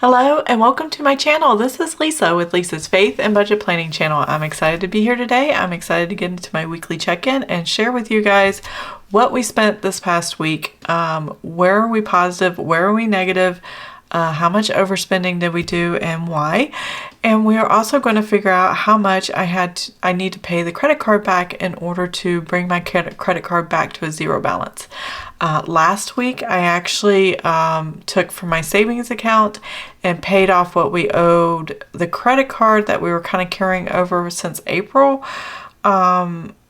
Hello and welcome to my channel. This is Lisa with Lisa's Faith and Budget Planning channel. I'm excited to be here today. I'm excited to get into my weekly check-in and share with you guys what we spent this past week. Where are we positive? Where are we negative? How much overspending did we do and why? And we are also going to figure out how much I need to pay the credit card back in order to bring my credit card back to a zero balance. Last week, I actually took from my savings account and paid off what we owed the credit card that we were kind of carrying over since April,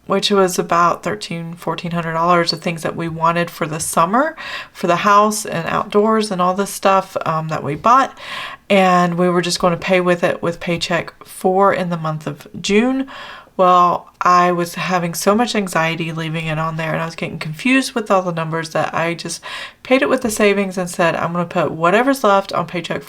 which was about $1,400 of things that we wanted for the summer, for the house and outdoors and all this stuff that we bought. And we were just going to pay with it with Paycheck in the month of June. Well, I was having so much anxiety leaving it on there, and I was getting confused with all the numbers that I just paid it with the savings and said, I'm going to put whatever's left on Paycheck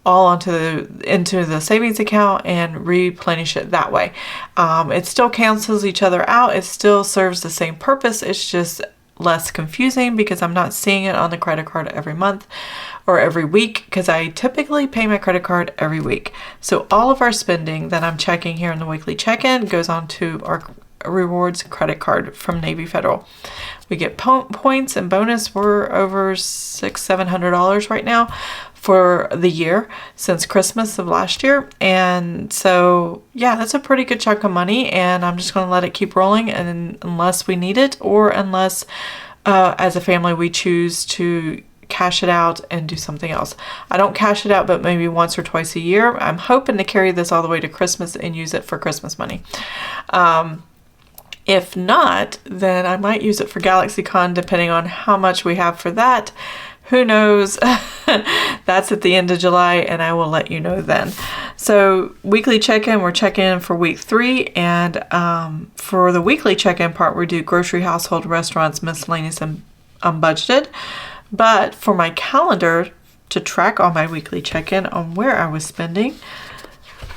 all into the savings account and replenish it that way. It still cancels each other out. It still serves the same purpose. It's just less confusing because I'm not seeing it on the credit card every month or every week, because I typically pay my credit card every week. So all of our spending that I'm checking here in the weekly check-in goes on to our rewards credit card from Navy Federal. We get points and bonus. We're over $600-700 right now for the year since Christmas of last year. And so, yeah, that's a pretty good chunk of money, and I'm just going to let it keep rolling, and unless we need it or unless as a family we choose to cash it out and do something else. I don't cash it out, but maybe once or twice a year. I'm hoping to carry this all the way to Christmas and use it for Christmas money. If not, then I might use it for GalaxyCon, depending on how much we have for that. Who knows? That's at the end of July, and I will let you know then. So weekly check-in, we're checking in for week 3, and for the weekly check-in part, we do grocery, household, restaurants, miscellaneous, and unbudgeted. But for my calendar to track all my weekly check-in on where I was spending,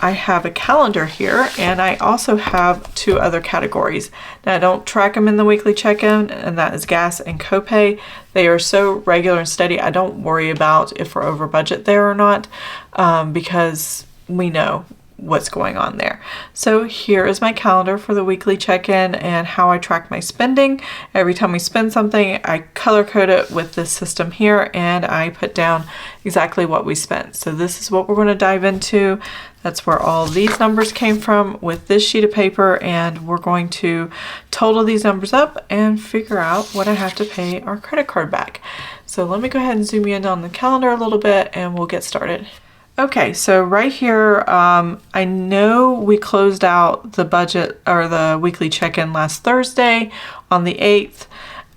I have a calendar here, and I also have 2 other categories. Now, I don't track them in the weekly check-in, and that is gas and copay. They are so regular and steady, I don't worry about if we're over budget there or not, because we know what's going on there. So here is my calendar for the weekly check-in and how I track my spending. Every time we spend something, I color code it with this system here, and I put down exactly what we spent. So this is what we're going to dive into. That's where all these numbers came from with this sheet of paper, and we're going to total these numbers up and figure out what I have to pay our credit card back. So let me go ahead and zoom in on the calendar a little bit, and we'll get started. Okay, so right here, I know we closed out the budget or the weekly check-in last Thursday on the 8th,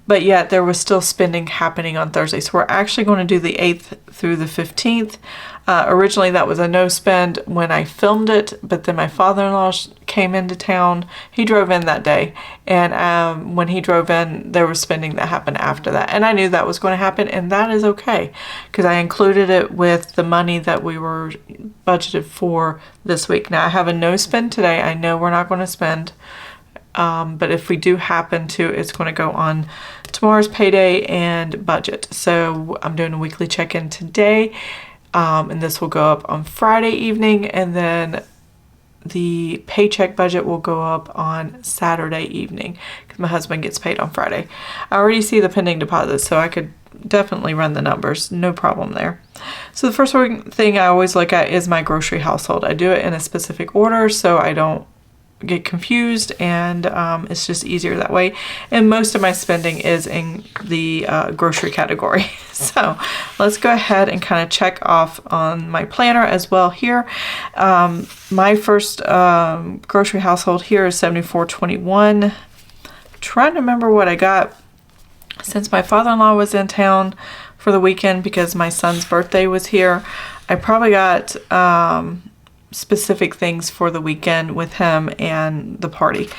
but yet there was still spending happening on Thursday. So we're actually going to do the 8th through the 15th. Originally, that was a no spend when I filmed it, but then my father-in-law came into town. He drove in that day, and when he drove in, there was spending that happened after that. And I knew that was going to happen, and that is okay, because I included it with the money that we were budgeted for this week. Now, I have a no spend today. I know we're not going to spend, but if we do happen to, it's going to go on tomorrow's payday and budget. So I'm doing a weekly check-in today. And this will go up on Friday evening, and then the paycheck budget will go up on Saturday evening because my husband gets paid on Friday. I already see the pending deposits, so I could definitely run the numbers, no problem there. So the first thing I always look at is my grocery household. I do it in a specific order so I don't get confused, and it's just easier that way. And most of my spending is in the grocery category. So let's go ahead and kind of check off on my planner as well here. My first grocery household here is $74.21. Trying to remember what I got since my father-in-law was in town for the weekend because my son's birthday was here. I probably got specific things for the weekend with him and the party. It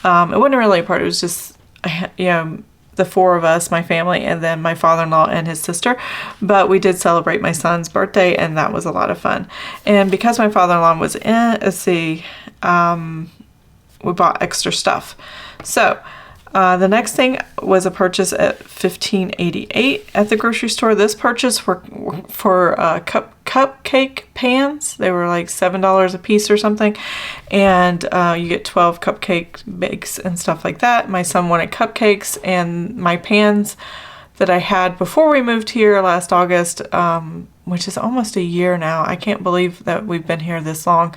wasn't really a party, it was just, the 4 of us, my family, and then my father-in-law and his sister. But we did celebrate my son's birthday, and that was a lot of fun. And because my father-in-law was in, we bought extra stuff. So The next thing was a purchase at $15.88 at the grocery store. This purchase for cupcake pans. They were like $7 a piece or something, and you get 12 cupcake bakes and stuff like that. My son wanted cupcakes, and my pans that I had before we moved here last August, which is almost a year now. I can't believe that we've been here this long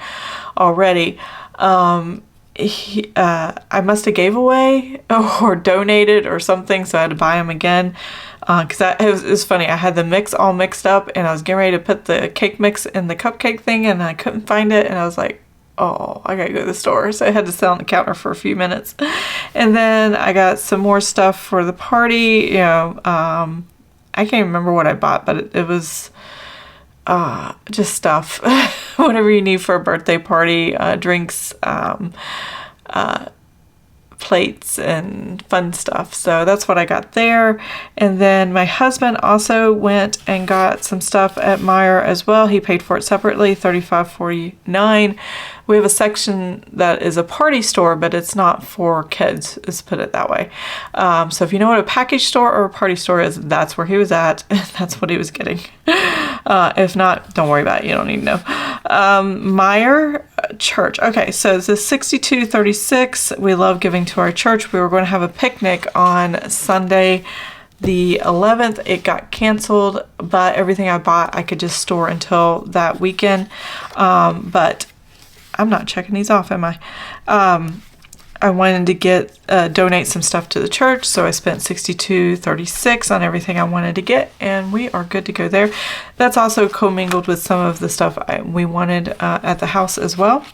already. I must have gave away or donated or something, so I had to buy them again. Because it was funny. I had the mix all mixed up, and I was getting ready to put the cake mix in the cupcake thing, and I couldn't find it, and I was like, oh, I gotta go to the store. So I had to sit on the counter for a few minutes. And then I got some more stuff for the party. I can't remember what I bought, but it was just stuff. Whatever you need for a birthday party, drinks, plates and fun stuff. So that's what I got there. And then my husband also went and got some stuff at Meijer as well. He paid for it separately, $35.49. We have a section that is a party store, but it's not for kids, let's put it that way. So if you know what a package store or a party store is, that's where he was at. That's what he was getting. If not, don't worry about it. You don't need to know. Meijer church. Okay, so this is $62.36. We love giving to our church. We were going to have a picnic on Sunday the 11th. It got canceled, but everything I bought I could just store until that weekend. But I'm not checking these off, am I? I wanted to donate some stuff to the church, so I spent $62.36 on everything I wanted to get, and we are good to go there. That's also commingled with some of the stuff we wanted at the house as well.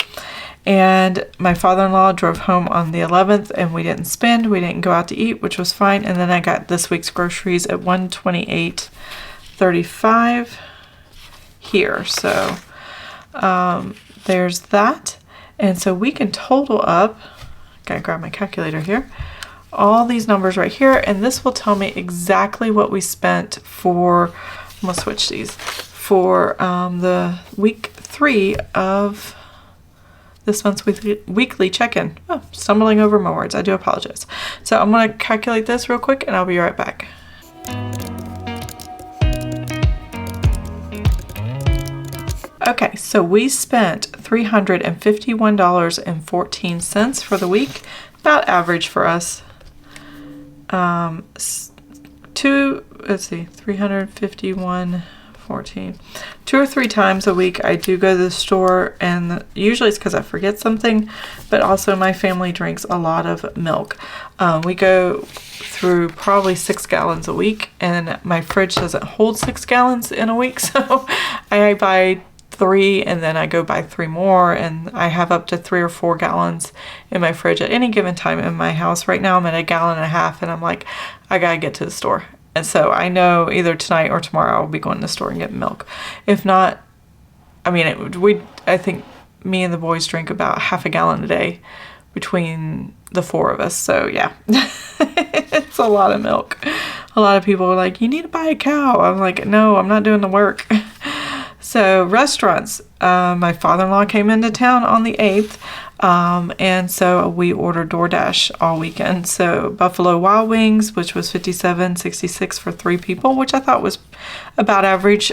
And my father-in-law drove home on the 11th, and we didn't spend. We didn't go out to eat, which was fine. And then I got this week's groceries at $128.35 here. So there's that. And so we can total up. Gotta grab my calculator here. All these numbers right here, and this will tell me exactly what we spent for. I'm gonna switch these for the week 3 of this month's weekly check-in. Oh, stumbling over my words. I do apologize. So I'm gonna calculate this real quick, and I'll be right back. Okay, so we spent $351.14 for the week, about average for us. 351.14. 2 or 3 times a week I do go to the store, and usually it's because I forget something, but also my family drinks a lot of milk. We go through probably 6 gallons a week, and my fridge doesn't hold 6 gallons in a week, so I buy 3 and then I go buy 3 more, and I have up to 3 or 4 gallons in my fridge at any given time in my house. Right now I'm at 1.5 gallons, and I'm like, I gotta get to the store. And so I know either tonight or tomorrow I'll be going to the store and getting milk. If not, I mean, I think me and the boys drink about 1/2 gallon a day between the 4 of us. So yeah, it's a lot of milk. A lot of people are like, you need to buy a cow. I'm like, no, I'm not doing the work. So restaurants, my father-in-law came into town on the 8th, and so we ordered DoorDash all weekend. So Buffalo Wild Wings, which was $57.66 for 3 people, which I thought was about average.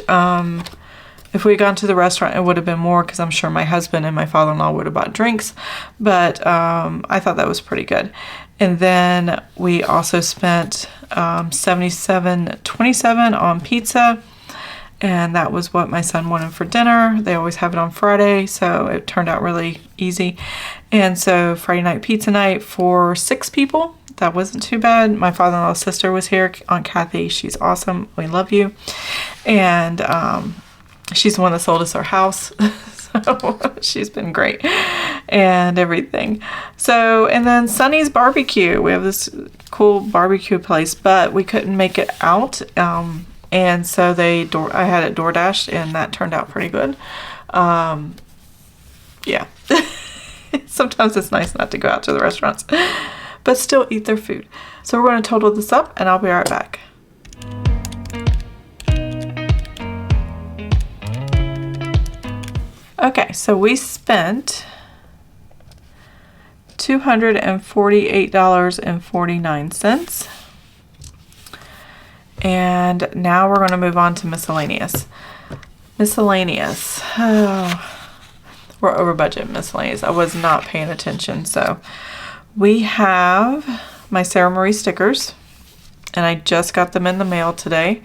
If we had gone to the restaurant, it would have been more, because I'm sure my husband and my father-in-law would have bought drinks, but I thought that was pretty good. And then we also spent $77.27 on pizza. And that was what my son wanted for dinner. They always have it on Friday, so it turned out really easy. And so Friday night pizza night for 6 people. That wasn't too bad. My father-in-law's sister was here, Aunt Kathy. She's awesome. We love you. And she's the one that sold us our house. So she's been great and everything. So, and then Sunny's Barbecue. We have this cool barbecue place, but we couldn't make it out. And so I had it DoorDashed, and that turned out pretty good. Yeah. Sometimes it's nice not to go out to the restaurants, but still eat their food. So we're going to total this up, and I'll be right back. Okay, so we spent $248.49. And now we're going to move on to miscellaneous. Miscellaneous. Oh, we're over budget miscellaneous. I was not paying attention. So we have my Sara Marie stickers, and I just got them in the mail today.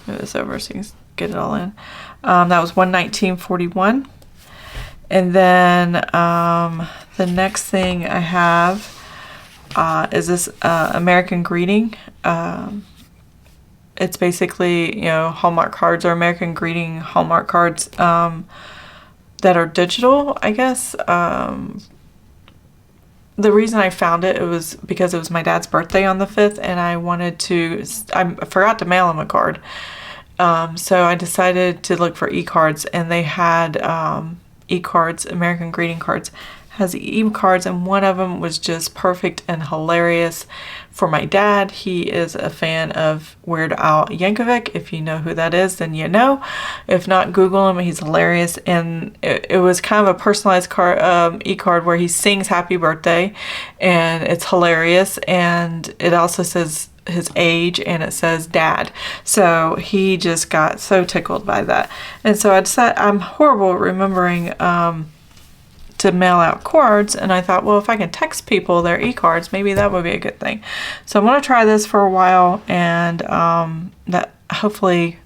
Move this over so you can get it all in. That was $119.41. And then the next thing I have is this American Greeting. It's basically, you know, Hallmark cards or American Greeting Hallmark cards that are digital, I guess. The reason I found it was because it was my dad's birthday on the 5th, and I forgot to mail him a card. So I decided to look for e-cards, and they had e-cards, American Greeting cards, has e-cards, and one of them was just perfect and hilarious for my dad. He is a fan of Weird Al Yankovic. If you know who that is, then you know. If not, Google him. He's hilarious. And it was kind of a personalized card, e-card where he sings happy birthday, and it's hilarious. And it also says his age, and it says dad. So he just got so tickled by that. And so I decided, I'm horrible at remembering to mail out cards, and I thought, well, if I can text people their e-cards, maybe that would be a good thing. So I'm going to try this for a while, and that hopefully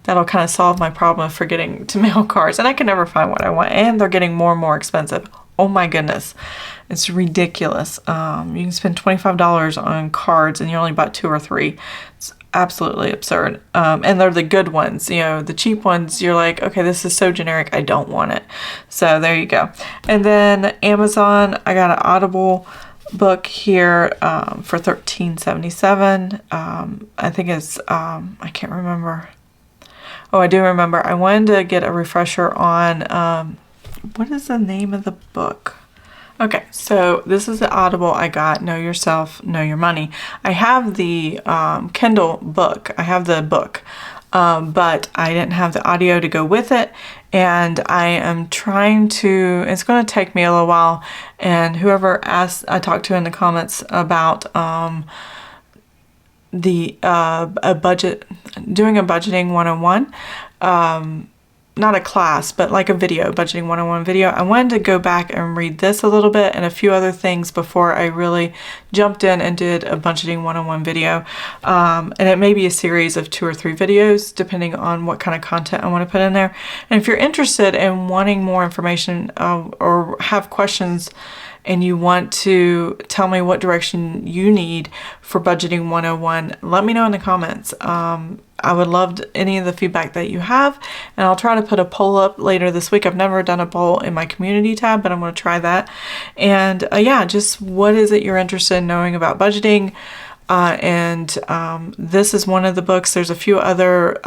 that'll kind of solve my problem of forgetting to mail cards. And I can never find what I want, and they're getting more and more expensive. Oh my goodness, it's ridiculous. You can spend $25 on cards, and you only bought 2 or 3. It's absolutely absurd. And they're the good ones. You know, the cheap ones, you're like, okay, this is so generic, I don't want it. So there you go. And then Amazon, I got an Audible book here for $13.77. I think it's, I can't remember. Oh, I do remember. I wanted to get a refresher on, what is the name of the book? Okay, so this is the Audible I got, Know Yourself, Know Your Money. I have the Kindle book. I have the book, but I didn't have the audio to go with it. And I am trying to, it's going to take me a little while. And whoever asked, I talked to in the comments about a budget, doing a budgeting 101. Not a class, but like a video, budgeting 101 video. I wanted to go back and read this a little bit and a few other things before I really jumped in and did a budgeting 101 video. And it may be a series of 2 or 3 videos, depending on what kind of content I want to put in there. And if you're interested in wanting more information or have questions and you want to tell me what direction you need for budgeting 101, let me know in the comments. I would love any of the feedback that you have, and I'll try to put a poll up later this week. I've never done a poll in my community tab, but I'm going to try that. And yeah, just what is it you're interested in knowing about budgeting? This is one of the books. There's a few other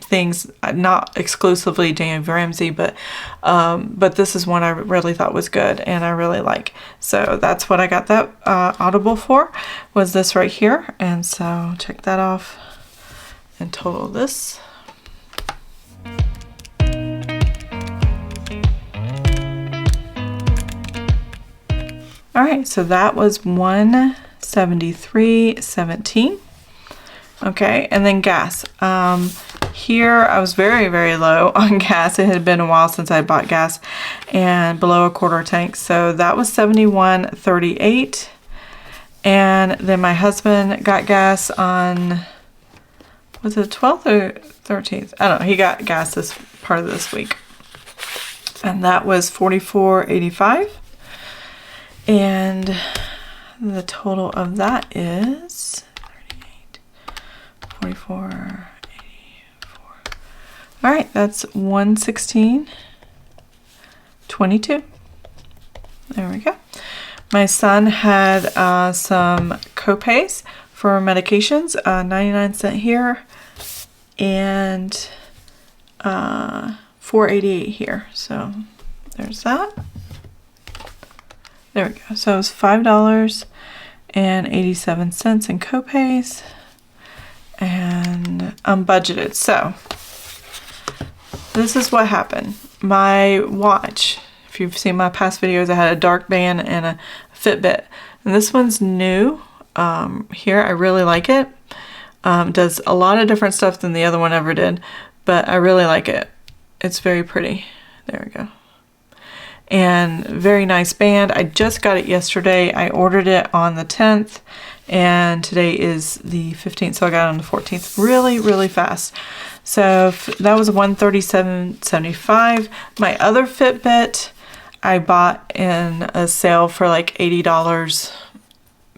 things, not exclusively Dave Ramsey, but this is one I really thought was good and I really like. So that's what I got that Audible for, was this right here. And so check that off and total this. All right, so that was $173.17. Okay, and then gas. Here I was very, very low on gas. It had been a while since I bought gas, and below a quarter tank. So that was $71.38. And then my husband got gas on, was it 12th or 13th? I don't know. He got gas this part of this week. And that was $44.85. And the total of that is 44, 84. All right, that's 116.22. There we go. My son had some copays for medications, 99 cents here and $4.88 here. So there's that. There we go. So it's $5.87 in copays. And I'm budgeted. So this is what happened. My watch, if you've seen my past videos, I had a dark band and a Fitbit. And this one's new. Here, I really like it. Does a lot of different stuff than the other one ever did, but I really like it. It's very pretty. There we go. And very nice band. I just got it yesterday. I ordered it on the 10th, and today is the 15th, so I got it on the 14th. Really, really fast. So that was $137.75. My other Fitbit I bought in a sale for like $80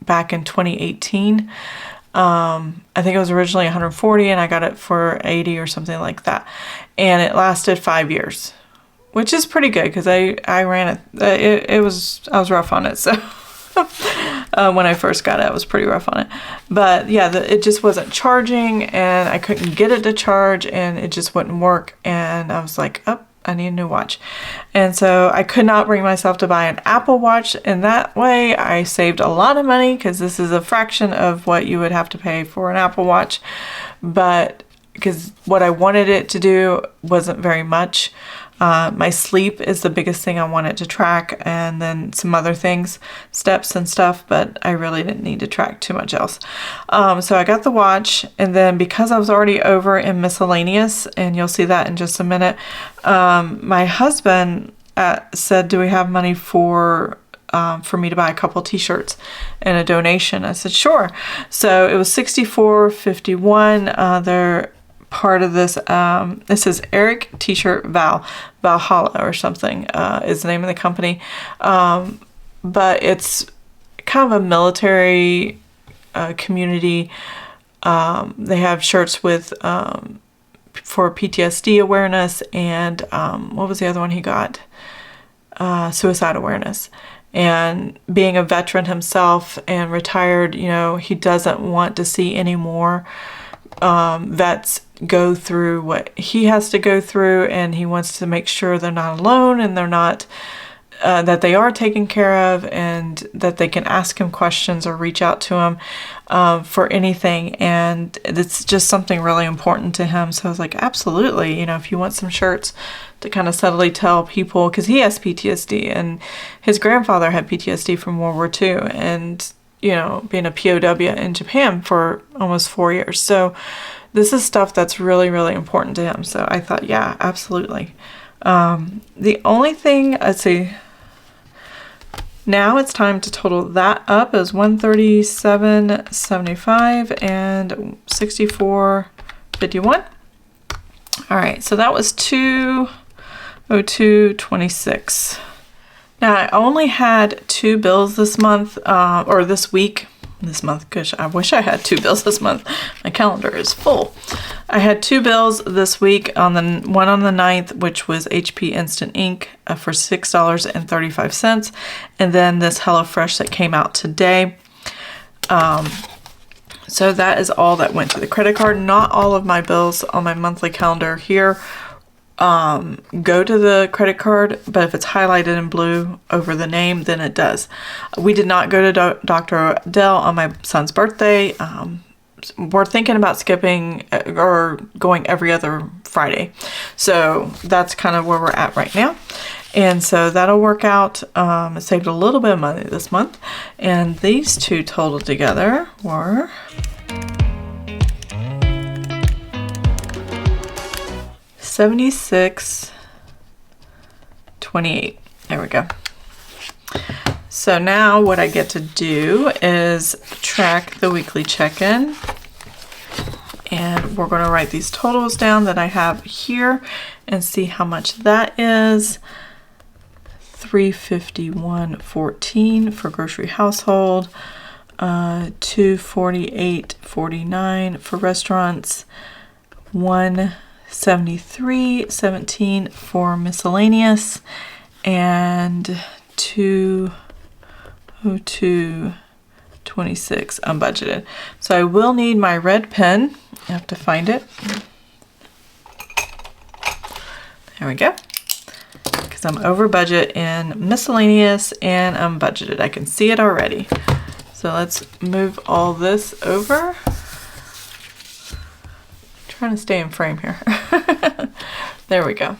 back in 2018. I think it was originally $140 and I got it for $80 or something like that. And it lasted 5 years, which is pretty good because I ran it. I was rough on it. So when I first got it, I was pretty rough on it. But yeah, it just wasn't charging and I couldn't get it to charge and it just wouldn't work. And I was like, oh, I need a new watch. And so I could not bring myself to buy an Apple Watch. And that way I saved a lot of money because this is a fraction of what you would have to pay for an Apple Watch. But because what I wanted it to do wasn't very much. My sleep is the biggest thing I want it to track, and then some other things, steps and stuff, but I really didn't need to track too much else. So I got the watch, and then because I was already over in miscellaneous, and you'll see that in just a minute, my husband said, do we have money for me to buy a couple t-shirts and a donation? I said, sure. So it was $64.51. They're part of this. This is Eric T-shirt Valhalla or something is the name of the company. But it's kind of a military community. They have shirts with for PTSD awareness and what was the other one he got? Suicide awareness. And being a veteran himself and retired, he doesn't want to see any more vets go through what he has to go through, and he wants to make sure they're not alone and they're not that they are taken care of and that they can ask him questions or reach out to him for anything. And it's just something really important to him. So I was like, absolutely, if you want some shirts to kind of subtly tell people, because he has PTSD and his grandfather had PTSD from World War II and being a POW in Japan for almost 4 years. So this is stuff that's really, really important to him. So I thought, yeah, absolutely. The only thing, let's see, now it's time to total that up as $137.75 and $64.51. All right, so that was $202.26. Now, I only had 2 bills this month, or this week. This month, gosh, I wish I had 2 bills this month. My calendar is full. I had 2 bills this week, one on the 9th, which was HP Instant Ink for $6.35, and then this HelloFresh that came out today. So that is all that went to the credit card. Not all of my bills on my monthly calendar here go to the credit card, but if it's highlighted in blue over the name, then it does. We did not go to Dr. Dell on my son's birthday. We're thinking about skipping or going every other Friday. So that's kind of where we're at right now. And so that'll work out. I saved a little bit of money this month. And these two totaled together were $76.28. There we go. So now what I get to do is track the weekly check-in, and we're going to write these totals down that I have here and see how much that is. $351.14 for grocery household, $248.49 for restaurants, $173.17 for miscellaneous, and $202.26 unbudgeted. So I will need my red pen. I have to find it. There we go. Because I'm over budget in miscellaneous and unbudgeted. I can see it already. So let's move all this over. Trying to stay in frame here. There we go.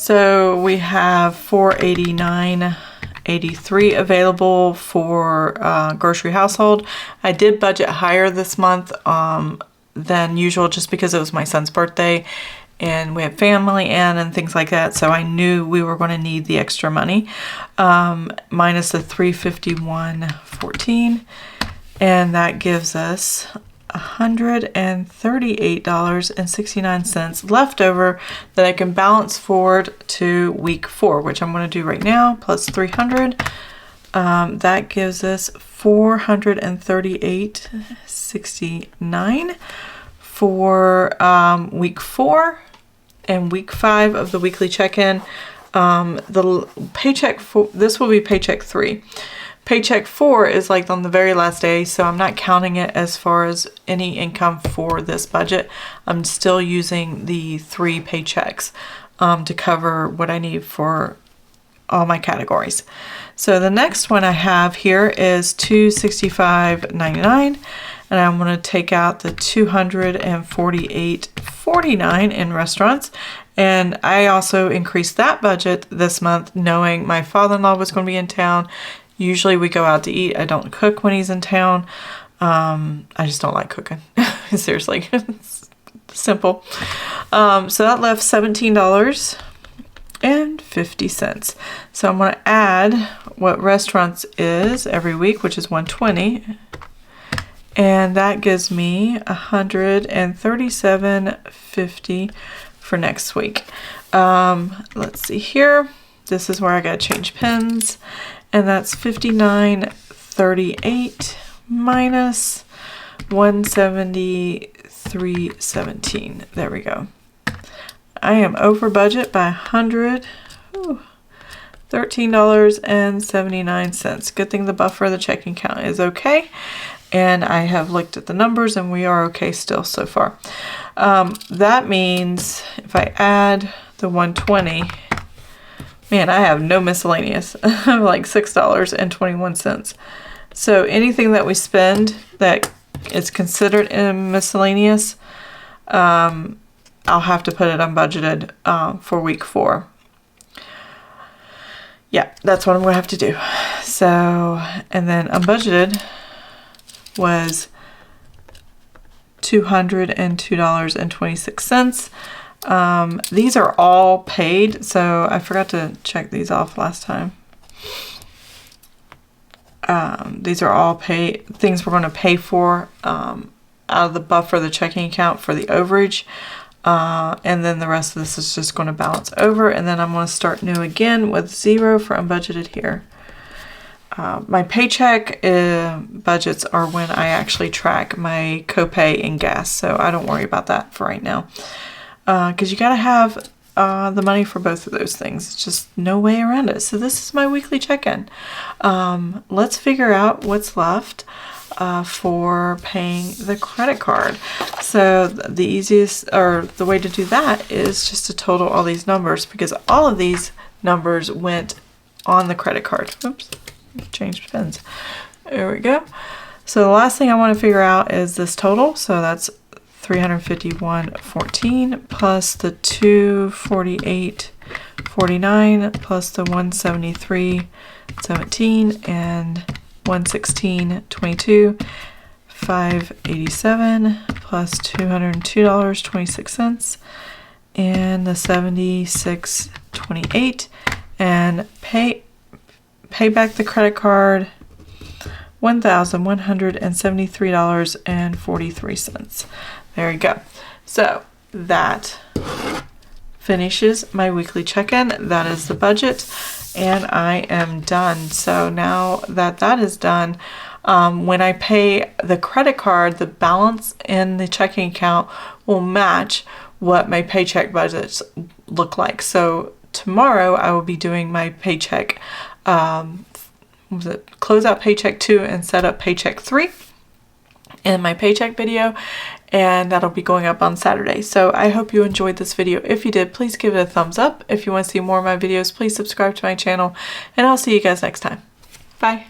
So we have $489.83 available for grocery household. I did budget higher this month than usual just because it was my son's birthday and we have family and things like that. So I knew we were going to need the extra money, minus the $351.14. And that gives us $138.69 left over that I can balance forward to week 4, which I'm going to do right now, plus 300. That gives us $438.69 for week 4 and week 5 of the weekly check-in. The paycheck for this will be paycheck 3. Paycheck 4 is like on the very last day, so I'm not counting it as far as any income for this budget. I'm still using the 3 paychecks to cover what I need for all my categories. So the next one I have here is $265.99, and I'm going to take out the $248.49 in restaurants. And I also increased that budget this month knowing my father-in-law was going to be in town. Usually we go out to eat. I don't cook when he's in town. I just don't like cooking. Seriously. It's simple. So that left $17.50. So I'm going to add what restaurants is every week, which is $120. And that gives me $137.50 for next week. Let's see here. This is where I got to change pens. And that's $59.38 minus $173.17. There we go. I am over budget by $13.79. Good thing the buffer of the checking account is okay. And I have looked at the numbers and we are okay still so far. That means if I add the 120, man, I have no miscellaneous. I have like $6.21. So anything that we spend that is considered in miscellaneous, I'll have to put it unbudgeted for week 4. Yeah, that's what I'm going to have to do. So, and then unbudgeted was $202.26. These are all paid, so I forgot to check these off last time. These are all paid things we're going to pay for out of the buffer of the checking account for the overage. And then the rest of this is just going to balance over, and then I'm going to start new again with 0 for unbudgeted here. My paycheck budgets are when I actually track my copay and gas, so I don't worry about that for right now. Because you got to have the money for both of those things. It's just no way around it. So this is my weekly check-in. Let's figure out what's left for paying the credit card. So the easiest, or the way to do that is just to total all these numbers, because all of these numbers went on the credit card. Oops, changed pens. There we go. So the last thing I want to figure out is this total. So that's $351.14 plus the $248.49 plus the $173.17 and $116.22, $587 plus $202.26 and the $76.28, and pay back the credit card $1,173.43. There you go. So that finishes my weekly check-in. That is the budget, and I am done. So now that that is done, when I pay the credit card, the balance in the checking account will match what my paycheck budgets look like. So tomorrow I will be doing my paycheck, close out paycheck 2 and set up paycheck 3 in my paycheck video, and that'll be going up on Saturday. So I hope you enjoyed this video. If you did, please give it a thumbs up. If you want to see more of my videos, please subscribe to my channel, and I'll see you guys next time. Bye.